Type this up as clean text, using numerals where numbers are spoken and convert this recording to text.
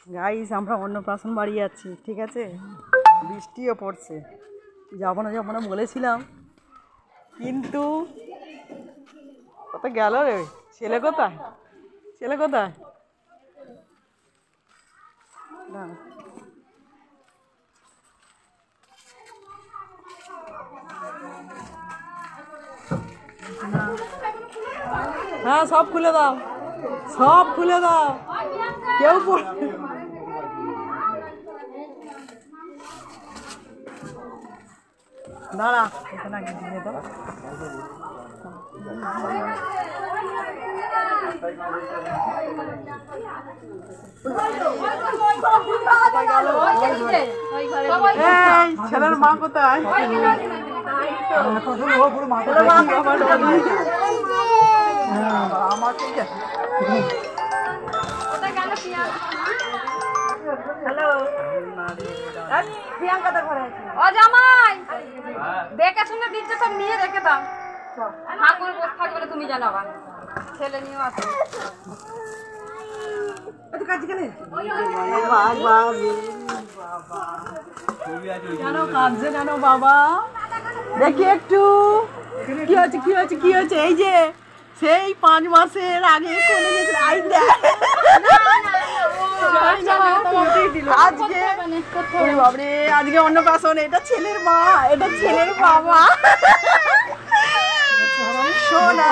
Guys আমরা অন্নপ্রাশন বাড়ি যাচ্ছি, ঠিক আছে? বৃষ্টিও পড়ছে, যাবো না বলেছিলাম, কিন্তু কোথায় গেল রে ছেলে? কোথায় না হ্যাঁ, সব খুলে দাও, কেউ দাঁড়া, এখানে আগে দিয়ে দাও। ছেলের মা কোথায়? দেখে শুনে দিচ্ছে, সব নিয়ে রেখে দাও। ঠাকুর বসে থাকবে না, তুমি জানাবা। ছেলে নিয়ে আসো। কাঁদছে কেন বাবা? দেখি একটু কি হয়েছে? এই যে সেই 5 মাসের আগে কোলে গেছে। আজকে অন্নপ্রাশন। এটা ছেলের মা, এটা ছেলের বাবা। শোনা